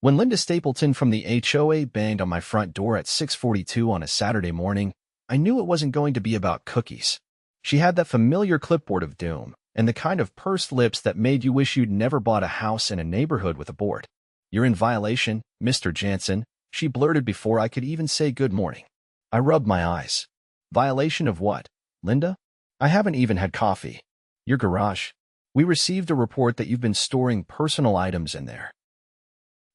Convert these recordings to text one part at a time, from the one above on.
When Linda Stapleton from the HOA banged on my front door at 6:42 on a Saturday morning, I knew it wasn't going to be about cookies. She had that familiar clipboard of doom, and the kind of pursed lips that made you wish you'd never bought a house in a neighborhood with a board. "You're in violation, Mr. Janson," she blurted before I could even say good morning. I rubbed my eyes. "Violation of what, Linda? I haven't even had coffee." "Your garage. We received a report that you've been storing personal items in there."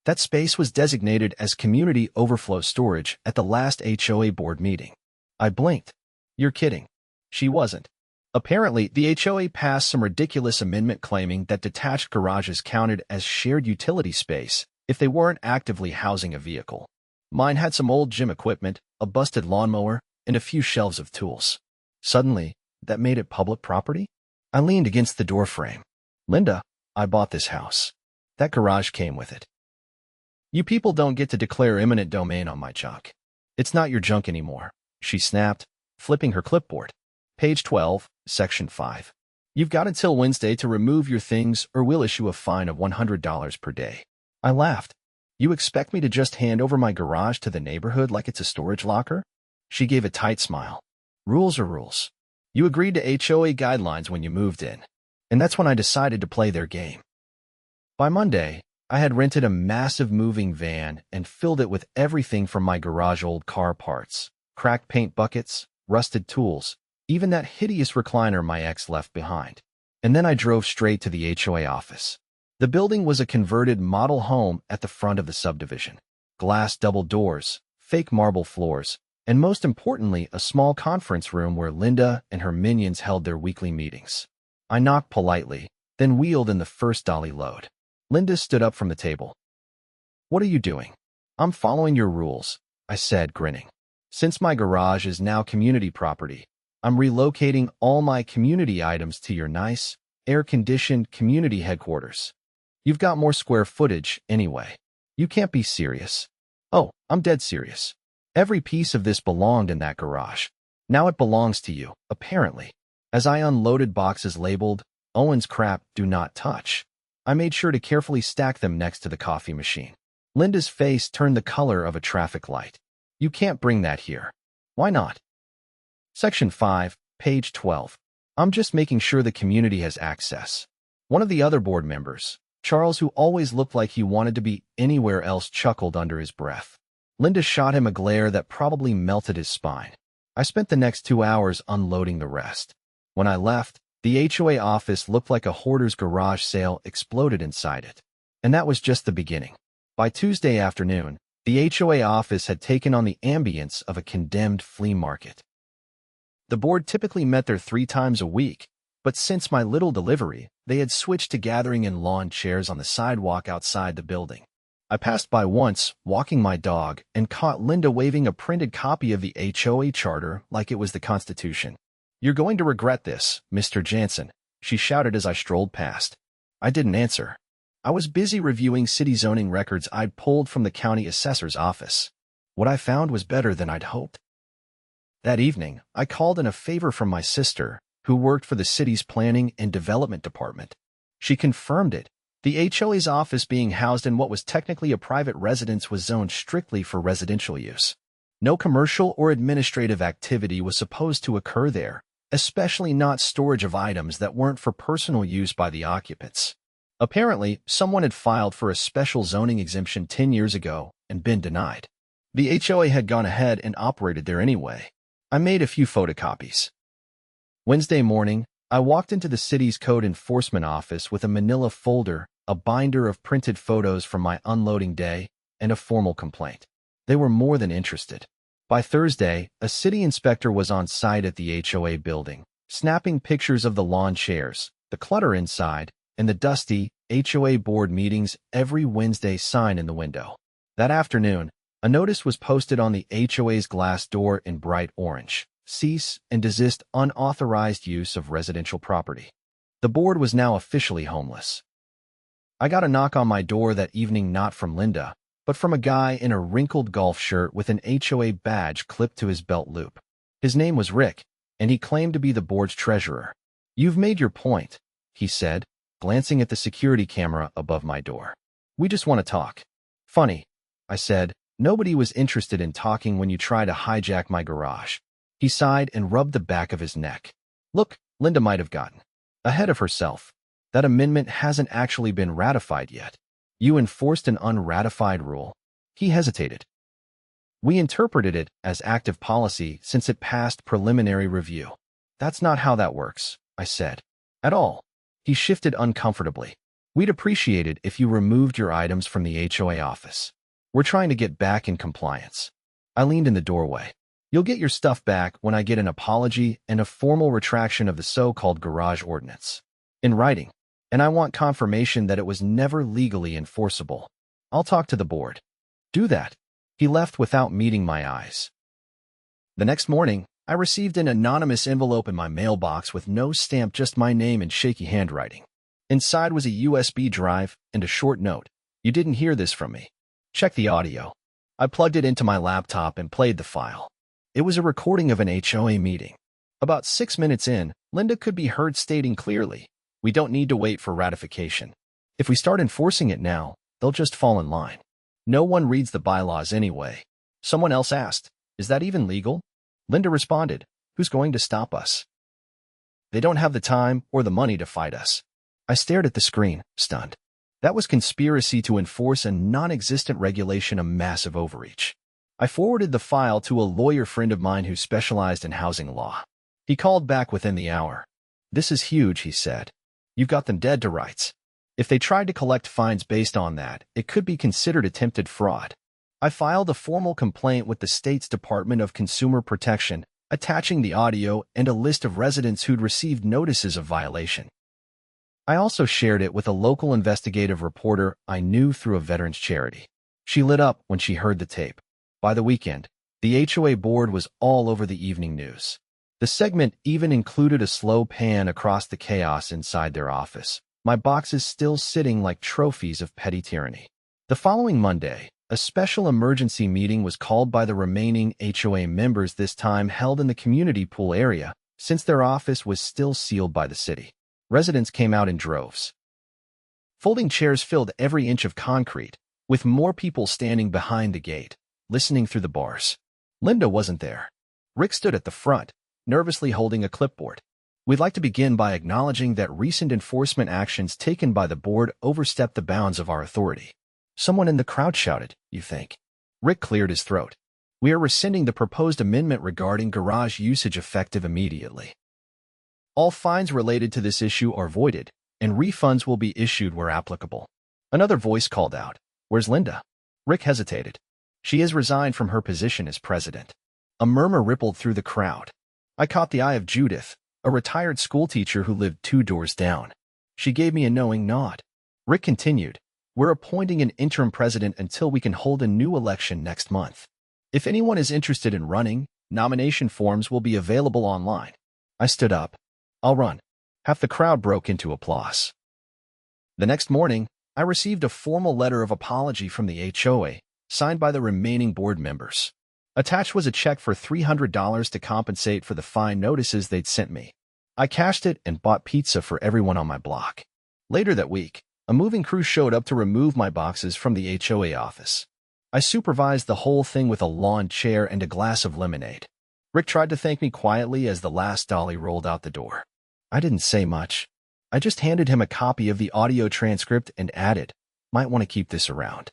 That space was designated as community overflow storage at the last HOA board meeting. I blinked. "You're kidding." She wasn't. Apparently, the HOA passed some ridiculous amendment claiming that detached garages counted as shared utility space if they weren't actively housing a vehicle. Mine had some old gym equipment, a busted lawnmower, and a few shelves of tools. Suddenly, that made it public property? I leaned against the doorframe. "Linda, I bought this house. That garage came with it. You people don't get to declare eminent domain on my junk. It's not your junk anymore," she snapped, flipping her clipboard. "Page 12, Section 5. You've got until Wednesday to remove your things or we'll issue a fine of $100 per day." I laughed. "You expect me to just hand over my garage to the neighborhood like it's a storage locker?" She gave a tight smile. "Rules are rules. You agreed to HOA guidelines when you moved in, and that's when I decided to play their game." By Monday, I had rented a massive moving van and filled it with everything from my garage old car parts, cracked paint buckets, rusted tools, even that hideous recliner my ex left behind. And then I drove straight to the HOA office. The building was a converted model home at the front of the subdivision. Glass double doors, fake marble floors, and most importantly, a small conference room where Linda and her minions held their weekly meetings. I knocked politely, then wheeled in the first dolly load. Linda stood up from the table. "What are you doing?" "I'm following your rules," I said, grinning. "Since my garage is now community property, I'm relocating all my community items to your nice, air-conditioned community headquarters. You've got more square footage, anyway. You can't be serious." "Oh, I'm dead serious. Every piece of this belonged in that garage. Now it belongs to you, apparently." As I unloaded boxes labeled, "Owen's crap, do not touch," I made sure to carefully stack them next to the coffee machine. Linda's face turned the color of a traffic light. "You can't bring that here." "Why not?" Section 5, page 12. "I'm just making sure the community has access." One of the other board members, Charles, who always looked like he wanted to be anywhere else, chuckled under his breath. Linda shot him a glare that probably melted his spine. I spent the next 2 hours unloading the rest. When I left, the HOA office looked like a hoarder's garage sale exploded inside it. And that was just the beginning. By Tuesday afternoon, the HOA office had taken on the ambience of a condemned flea market. The board typically met there 3 times a week, but since my little delivery, they had switched to gathering in lawn chairs on the sidewalk outside the building. I passed by once, walking my dog, and caught Linda waving a printed copy of the HOA charter like it was the Constitution. "You're going to regret this, Mr. Janson," she shouted as I strolled past. I didn't answer. I was busy reviewing city zoning records I'd pulled from the county assessor's office. What I found was better than I'd hoped. That evening, I called in a favor from my sister, who worked for the city's planning and development department. She confirmed it. The HOA's office, being housed in what was technically a private residence, was zoned strictly for residential use. No commercial or administrative activity was supposed to occur there, especially not storage of items that weren't for personal use by the occupants. Apparently, someone had filed for a special zoning exemption 10 years ago and been denied. The HOA had gone ahead and operated there anyway. I made a few photocopies. Wednesday morning, I walked into the city's code enforcement office with a manila folder, a binder of printed photos from my unloading day, and a formal complaint. They were more than interested. By Thursday, a city inspector was on site at the HOA building, snapping pictures of the lawn chairs, the clutter inside, and the dusty HOA board meetings every Wednesday sign in the window. That afternoon, a notice was posted on the HOA's glass door in bright orange: "Cease and desist unauthorized use of residential property." The board was now officially homeless. I got a knock on my door that evening, not from Linda, but from a guy in a wrinkled golf shirt with an HOA badge clipped to his belt loop. His name was Rick, and he claimed to be the board's treasurer. "You've made your point," he said, glancing at the security camera above my door. "We just want to talk." Funny, I said. Nobody was interested in talking when you tried to hijack my garage. He sighed and rubbed the back of his neck. Look, Linda might have gotten ahead of herself. That amendment hasn't actually been ratified yet. You enforced an unratified rule. He hesitated. We interpreted it as active policy since it passed preliminary review. That's not how that works, I said. At all. He shifted uncomfortably. We'd appreciate it if you removed your items from the HOA office. We're trying to get back in compliance. I leaned in the doorway. You'll get your stuff back when I get an apology and a formal retraction of the so-called garage ordinance. In writing. And I want confirmation that it was never legally enforceable. I'll talk to the board. Do that. He left without meeting my eyes. The next morning, I received an anonymous envelope in my mailbox with no stamp, just my name in shaky handwriting. Inside was a USB drive and a short note. You didn't hear this from me. Check the audio. I plugged it into my laptop and played the file. It was a recording of an HOA meeting. About 6 minutes in, Linda could be heard stating clearly, "We don't need to wait for ratification. If we start enforcing it now, they'll just fall in line. No one reads the bylaws anyway." Someone else asked, "Is that even legal?" Linda responded, "Who's going to stop us? They don't have the time or the money to fight us." I stared at the screen, stunned. That was conspiracy to enforce a non-existent regulation, a massive overreach. I forwarded the file to a lawyer friend of mine who specialized in housing law. He called back within the hour. "This is huge," he said. "You've got them dead to rights. If they tried to collect fines based on that, it could be considered attempted fraud." I filed a formal complaint with the state's Department of Consumer Protection, attaching the audio and a list of residents who'd received notices of violation. I also shared it with a local investigative reporter I knew through a veterans charity. She lit up when she heard the tape. By the weekend, the HOA board was all over the evening news. The segment even included a slow pan across the chaos inside their office, my boxes still sitting like trophies of petty tyranny. The following Monday, a special emergency meeting was called by the remaining HOA members, this time held in the community pool area, since their office was still sealed by the city. Residents came out in droves. Folding chairs filled every inch of concrete, with more people standing behind the gate, listening through the bars. Linda wasn't there. Rick stood at the front, nervously holding a clipboard. "We'd like to begin by acknowledging that recent enforcement actions taken by the board overstepped the bounds of our authority." Someone in the crowd shouted, "You think?" Rick cleared his throat. "We are rescinding the proposed amendment regarding garage usage effective immediately. All fines related to this issue are voided, and refunds will be issued where applicable." Another voice called out, "Where's Linda?" Rick hesitated. "She has resigned from her position as president." A murmur rippled through the crowd. I caught the eye of Judith, a retired schoolteacher who lived 2 doors down. She gave me a knowing nod. Rick continued, "We're appointing an interim president until we can hold a new election next month. If anyone is interested in running, nomination forms will be available online." I stood up. "I'll run." Half the crowd broke into applause. The next morning, I received a formal letter of apology from the HOA, signed by the remaining board members. Attached was a check for $300 to compensate for the fine notices they'd sent me. I cashed it and bought pizza for everyone on my block. Later that week, a moving crew showed up to remove my boxes from the HOA office. I supervised the whole thing with a lawn chair and a glass of lemonade. Rick tried to thank me quietly as the last dolly rolled out the door. I didn't say much. I just handed him a copy of the audio transcript and added, "Might want to keep this around,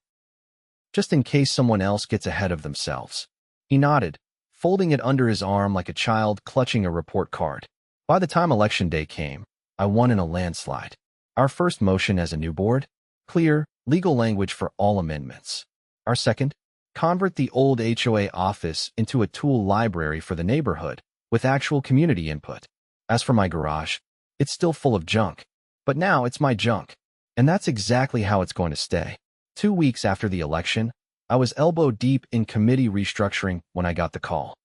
just in case someone else gets ahead of themselves." He nodded, folding it under his arm like a child clutching a report card. By the time election day came, I won in a landslide. Our first motion as a new board: clear, legal language for all amendments. Our second: convert the old HOA office into a tool library for the neighborhood, with actual community input. As for my garage, it's still full of junk, but now it's my junk, and that's exactly how it's going to stay. 2 weeks after the election, I was elbow deep in committee restructuring when I got the call.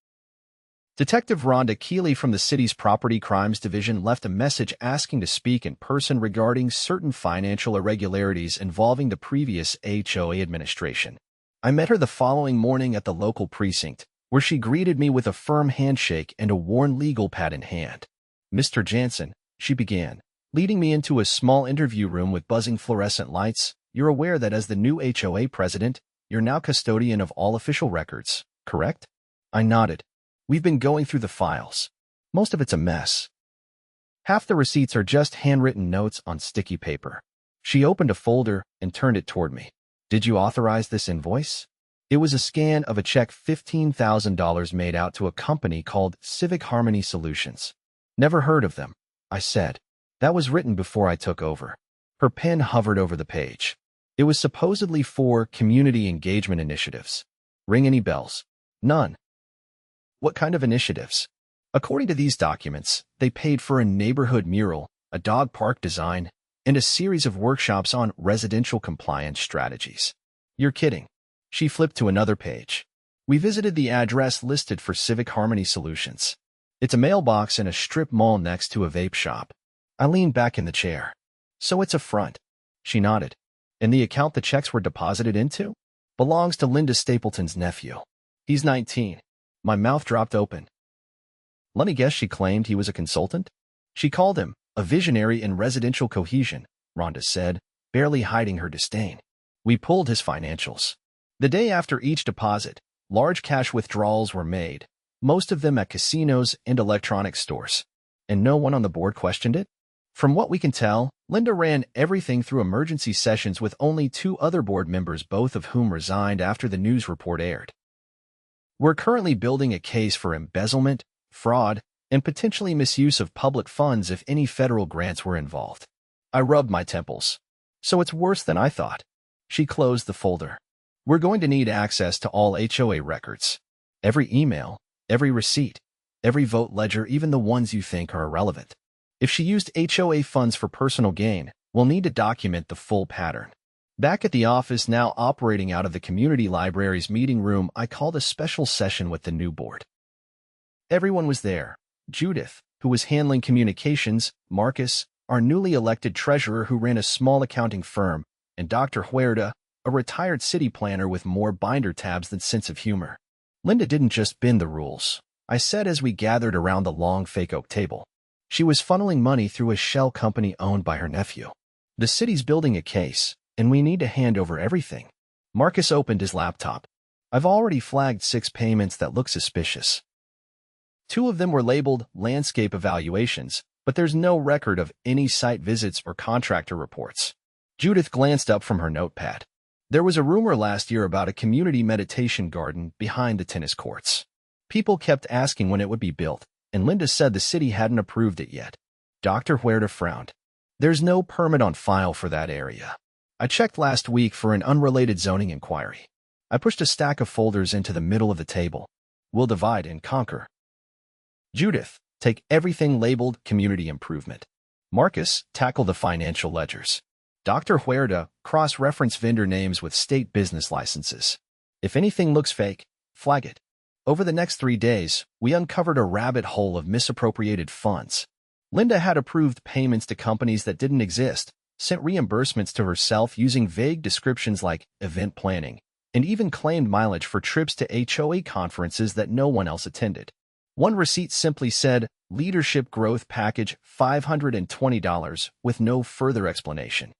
Detective Rhonda Keeley from the city's Property Crimes Division left a message asking to speak in person regarding certain financial irregularities involving the previous HOA administration. I met her the following morning at the local precinct, where she greeted me with a firm handshake and a worn legal pad in hand. "Mr. Janson," she began, leading me into a small interview room with buzzing fluorescent lights, you're aware that as the new HOA president, you're now custodian of all official records, correct? I nodded. We've been going through the files. Most of it's a mess. Half the receipts are just handwritten notes on sticky paper. She opened a folder and turned it toward me. Did you authorize this invoice? It was a scan of a check $15,000 made out to a company called Civic Harmony Solutions. Never heard of them, I said. That was written before I took over. Her pen hovered over the page. It was supposedly for community engagement initiatives. Ring any bells? None. What kind of initiatives? According to these documents, they paid for a neighborhood mural, a dog park design, and a series of workshops on residential compliance strategies. You're kidding. She flipped to another page. We visited the address listed for Civic Harmony Solutions. It's a mailbox in a strip mall next to a vape shop. I leaned back in the chair. So it's a front. She nodded. And the account the checks were deposited into? Belongs to Linda Stapleton's nephew. He's 19. My mouth dropped open. Let me guess she claimed he was a consultant? She called him a visionary in residential cohesion, Rhonda said, barely hiding her disdain. We pulled his financials. The day after each deposit, large cash withdrawals were made, most of them at casinos and electronics stores. And no one on the board questioned it? From what we can tell, Linda ran everything through emergency sessions with only 2 other board members, both of whom resigned after the news report aired. We're currently building a case for embezzlement, fraud, and potentially misuse of public funds if any federal grants were involved. I rubbed my temples. So it's worse than I thought. She closed the folder. We're going to need access to all HOA records. Every email, every receipt, every vote ledger, even the ones you think are irrelevant. If she used HOA funds for personal gain, we'll need to document the full pattern. Back at the office, now operating out of the community library's meeting room, I called a special session with the new board. Everyone was there. Judith, who was handling communications, Marcus, our newly elected treasurer who ran a small accounting firm, and Dr. Huerta, a retired city planner with more binder tabs than sense of humor. Linda didn't just bend the rules, I said as we gathered around the long fake oak table. She was funneling money through a shell company owned by her nephew. The city's building a case, and we need to hand over everything. Marcus opened his laptop. I've already flagged 6 payments that look suspicious. 2 of them were labeled landscape evaluations, but there's no record of any site visits or contractor reports. Judith glanced up from her notepad. There was a rumor last year about a community meditation garden behind the tennis courts. People kept asking when it would be built, and Linda said the city hadn't approved it yet. Dr. Huerta frowned. There's no permit on file for that area. I checked last week for an unrelated zoning inquiry. I pushed a stack of folders into the middle of the table. We'll divide and conquer. Judith, take everything labeled community improvement. Marcus, tackle the financial ledgers. Dr. Huerta, cross-reference vendor names with state business licenses. If anything looks fake, flag it. Over the next 3 days, we uncovered a rabbit hole of misappropriated funds. Linda had approved payments to companies that didn't exist, sent reimbursements to herself using vague descriptions like event planning, and even claimed mileage for trips to HOA conferences that no one else attended. One receipt simply said, Leadership Growth Package $520 with no further explanation.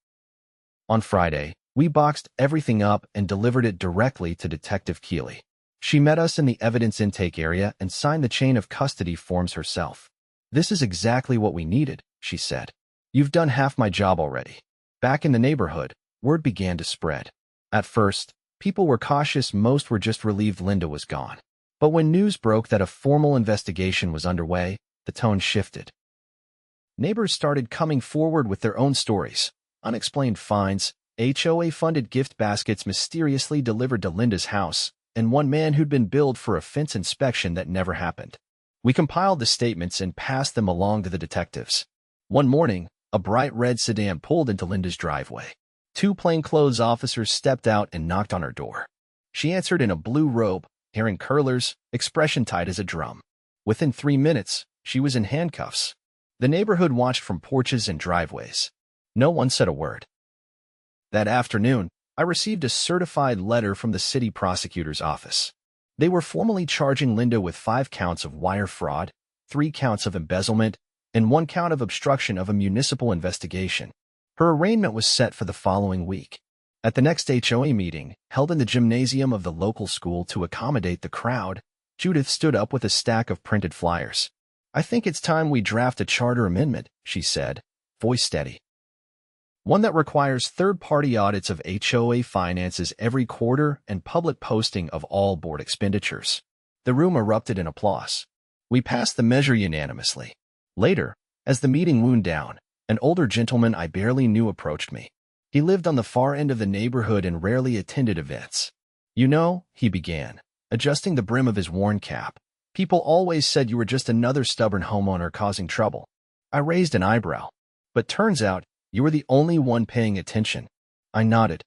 On Friday, we boxed everything up and delivered it directly to Detective Keeley. She met us in the evidence intake area and signed the chain of custody forms herself. This is exactly what we needed, she said. You've done half my job already. Back in the neighborhood, word began to spread. At first, people were cautious, most were just relieved Linda was gone. But when news broke that a formal investigation was underway, the tone shifted. Neighbors started coming forward with their own stories. Unexplained fines, HOA-funded gift baskets mysteriously delivered to Linda's house, and one man who'd been billed for a fence inspection that never happened. We compiled the statements and passed them along to the detectives. One morning, a bright red sedan pulled into Linda's driveway. 2 plainclothes officers stepped out and knocked on her door. She answered in a blue robe, hair in curlers, expression tight as a drum. Within 3 minutes, she was in handcuffs. The neighborhood watched from porches and driveways. No one said a word. That afternoon, I received a certified letter from the city prosecutor's office. They were formally charging Linda with 5 counts of wire fraud, 3 counts of embezzlement, and 1 count of obstruction of a municipal investigation. Her arraignment was set for the following week. At the next HOA meeting, held in the gymnasium of the local school to accommodate the crowd, Judith stood up with a stack of printed flyers. "I think it's time we draft a charter amendment," she said, voice steady. "One that requires third-party audits of HOA finances every quarter and public posting of all board expenditures." The room erupted in applause. We passed the measure unanimously. Later, as the meeting wound down, an older gentleman I barely knew approached me. He lived on the far end of the neighborhood and rarely attended events. "You know," he began, adjusting the brim of his worn cap, "people always said you were just another stubborn homeowner causing trouble." I raised an eyebrow. "But turns out, you were the only one paying attention." I nodded.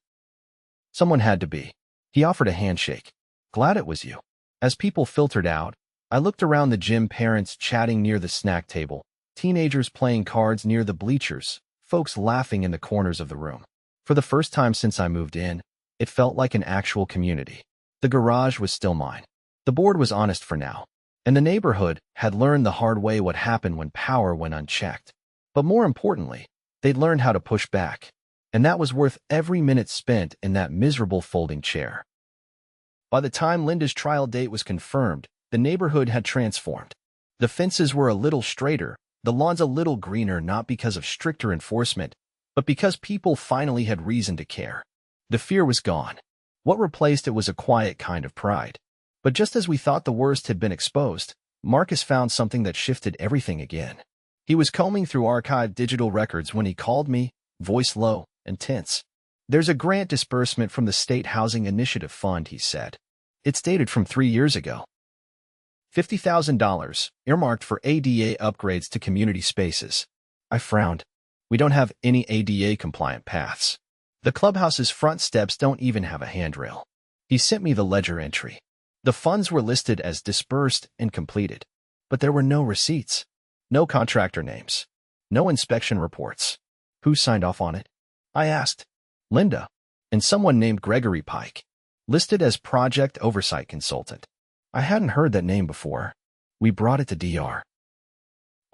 "Someone had to be." He offered a handshake. "Glad it was you." As people filtered out, I looked around the gym, parents chatting near the snack table, teenagers playing cards near the bleachers, folks laughing in the corners of the room. For the first time since I moved in, it felt like an actual community. The garage was still mine. The board was honest for now, and the neighborhood had learned the hard way what happened when power went unchecked. But more importantly, they'd learned how to push back, and that was worth every minute spent in that miserable folding chair. By the time Linda's trial date was confirmed, the neighborhood had transformed. The fences were a little straighter, the lawns a little greener, not because of stricter enforcement, but because people finally had reason to care. The fear was gone. What replaced it was a quiet kind of pride. But just as we thought the worst had been exposed, Marcus found something that shifted everything again. He was combing through archived digital records when he called me, voice low and tense. "There's a grant disbursement from the State Housing Initiative Fund," he said. "It's dated from 3 years ago. $50,000, earmarked for ADA upgrades to community spaces." I frowned. "We don't have any ADA-compliant paths. The clubhouse's front steps don't even have a handrail." He sent me the ledger entry. The funds were listed as disbursed and completed, but there were no receipts, no contractor names, no inspection reports. Who signed off on it? I asked. "Linda, and someone named Gregory Pike, listed as project oversight consultant." I hadn't heard that name before. We brought it to DR.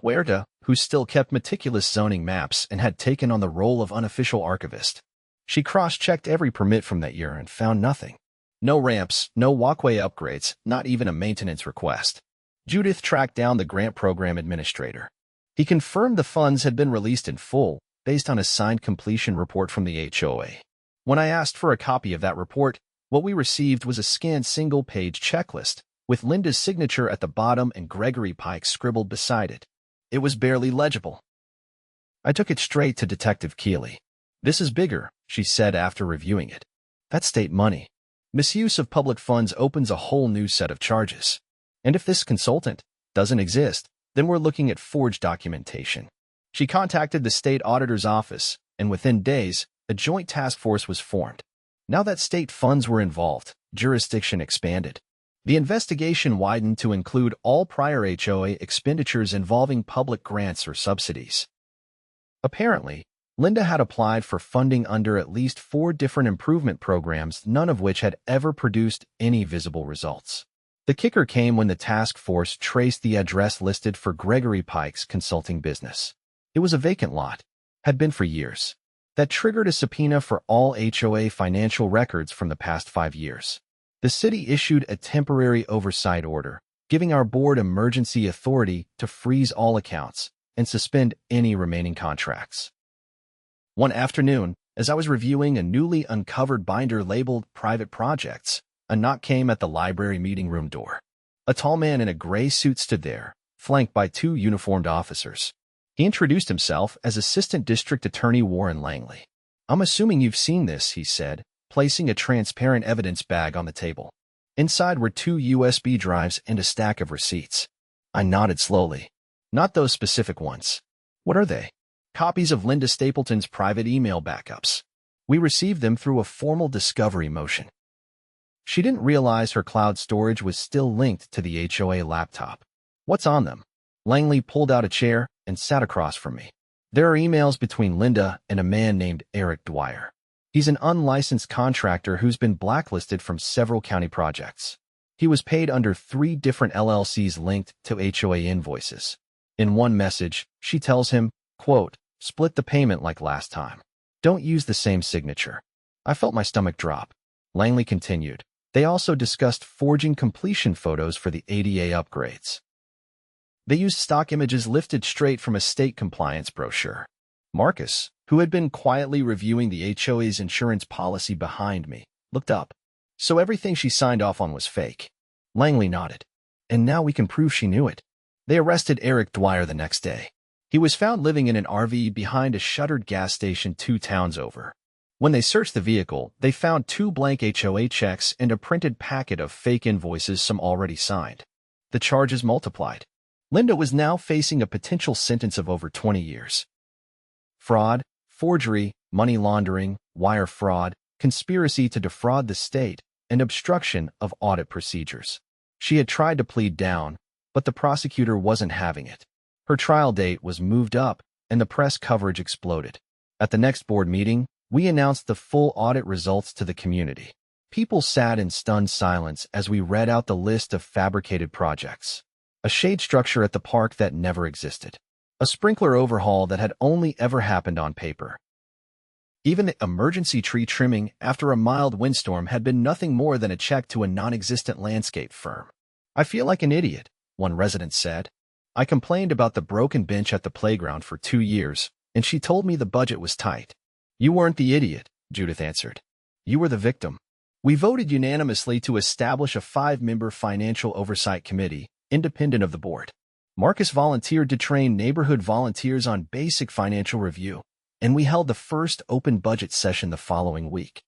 Huerta, who still kept meticulous zoning maps and had taken on the role of unofficial archivist. She cross-checked every permit from that year and found nothing. No ramps, no walkway upgrades, not even a maintenance request. Judith tracked down the grant program administrator. He confirmed the funds had been released in full, based on a signed completion report from the HOA. When I asked for a copy of that report, what we received was a scanned single-page checklist, with Linda's signature at the bottom and Gregory Pike scribbled beside it. It was barely legible. I took it straight to Detective Keeley. "This is bigger," she said after reviewing it. "That's state money. Misuse of public funds opens a whole new set of charges. And if this consultant doesn't exist, then we're looking at forged documentation." She contacted the state auditor's office, and within days, a joint task force was formed. Now that state funds were involved, jurisdiction expanded. The investigation widened to include all prior HOA expenditures involving public grants or subsidies. Apparently, Linda had applied for funding under at least 4 different improvement programs, none of which had ever produced any visible results. The kicker came when the task force traced the address listed for Gregory Pike's consulting business. It was a vacant lot, had been for years. That triggered a subpoena for all HOA financial records from the past 5 years. The city issued a temporary oversight order, giving our board emergency authority to freeze all accounts and suspend any remaining contracts. One afternoon, as I was reviewing a newly uncovered binder labeled Private Projects, a knock came at the library meeting room door. A tall man in a gray suit stood there, flanked by 2 uniformed officers. He introduced himself as Assistant District Attorney Warren Langley. "I'm assuming you've seen this," he said, placing a transparent evidence bag on the table. Inside were 2 USB drives and a stack of receipts. I nodded slowly. "Not those specific ones." "What are they?" "Copies of Linda Stapleton's private email backups. We received them through a formal discovery motion." She didn't realize her cloud storage was still linked to the HOA laptop. "What's on them?" Langley pulled out a chair and sat across from me. "There are emails between Linda and a man named Eric Dwyer. He's an unlicensed contractor who's been blacklisted from several county projects. He was paid under 3 different LLCs linked to HOA invoices. In one message, she tells him, quote, "Split the payment like last time. Don't use the same signature." I felt my stomach drop. Langley continued. They also discussed forging completion photos for the ADA upgrades. They used stock images lifted straight from a state compliance brochure. Marcus, who had been quietly reviewing the HOA's insurance policy behind me, looked up. So everything she signed off on was fake. Langley nodded. And now we can prove she knew it. They arrested Eric Dwyer the next day. He was found living in an RV behind a shuttered gas station 2 towns over. When they searched the vehicle, they found 2 blank HOA checks and a printed packet of fake invoices, some already signed. The charges multiplied. Linda was now facing a potential sentence of over 20 years. Fraud, forgery, money laundering, wire fraud, conspiracy to defraud the state, and obstruction of audit procedures. She had tried to plead down, but the prosecutor wasn't having it. Her trial date was moved up, and the press coverage exploded. At the next board meeting, we announced the full audit results to the community. People sat in stunned silence as we read out the list of fabricated projects. A shade structure at the park that never existed. A sprinkler overhaul that had only ever happened on paper. Even the emergency tree trimming after a mild windstorm had been nothing more than a check to a non-existent landscape firm. I feel like an idiot, one resident said. I complained about the broken bench at the playground for 2 years, and she told me the budget was tight. You weren't the idiot, Judith answered. You were the victim. We voted unanimously to establish a 5-member financial oversight committee, independent of the board. Marcus volunteered to train neighborhood volunteers on basic financial review, and we held the first open budget session the following week.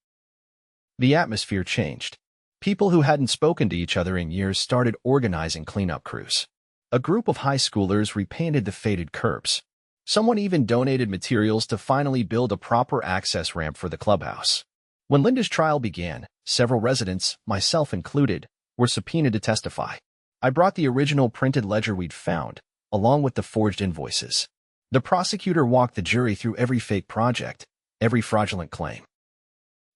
The atmosphere changed. People who hadn't spoken to each other in years started organizing cleanup crews. A group of high schoolers repainted the faded curbs. Someone even donated materials to finally build a proper access ramp for the clubhouse. When Linda's trial began, several residents, myself included, were subpoenaed to testify. I brought the original printed ledger we'd found, along with the forged invoices. The prosecutor walked the jury through every fake project, every fraudulent claim.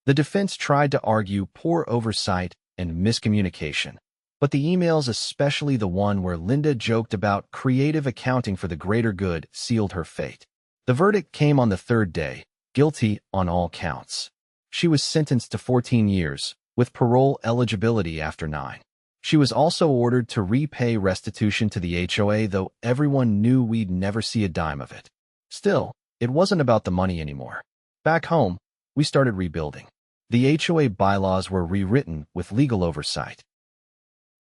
The defense tried to argue poor oversight and miscommunication, but the emails, especially the one where Linda joked about creative accounting for the greater good, sealed her fate. The verdict came on the 3rd day, guilty on all counts. She was sentenced to 14 years, with parole eligibility after 9. She was also ordered to repay restitution to the HOA, though everyone knew we'd never see a dime of it. Still, it wasn't about the money anymore. Back home, we started rebuilding. The HOA bylaws were rewritten with legal oversight.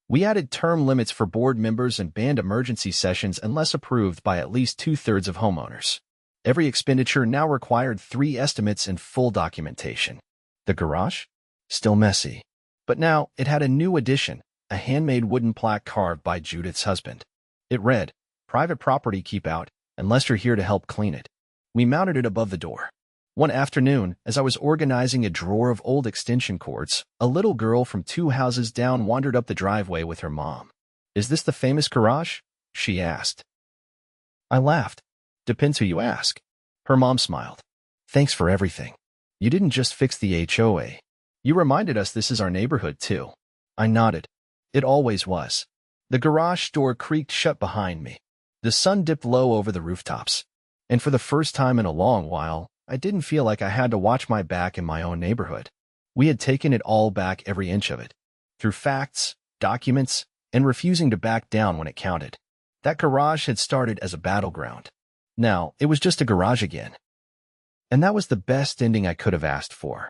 We added term limits for board members and banned emergency sessions unless approved by at least 2/3 of homeowners. Every expenditure now required 3 estimates and full documentation. The garage? Still messy. But now it had a new addition. A handmade wooden plaque carved by Judith's husband. It read, "Private property, keep out, unless you're here to help clean it." We mounted it above the door. One afternoon, as I was organizing a drawer of old extension cords, a little girl from 2 houses down wandered up the driveway with her mom. "Is this the famous garage?" she asked. I laughed. "Depends who you ask." Her mom smiled. "Thanks for everything. You didn't just fix the HOA. You reminded us this is our neighborhood, too." I nodded. It always was. The garage door creaked shut behind me. The sun dipped low over the rooftops. And for the first time in a long while, I didn't feel like I had to watch my back in my own neighborhood. We had taken it all back, every inch of it. Through facts, documents, and refusing to back down when it counted. That garage had started as a battleground. Now, it was just a garage again. And that was the best ending I could have asked for.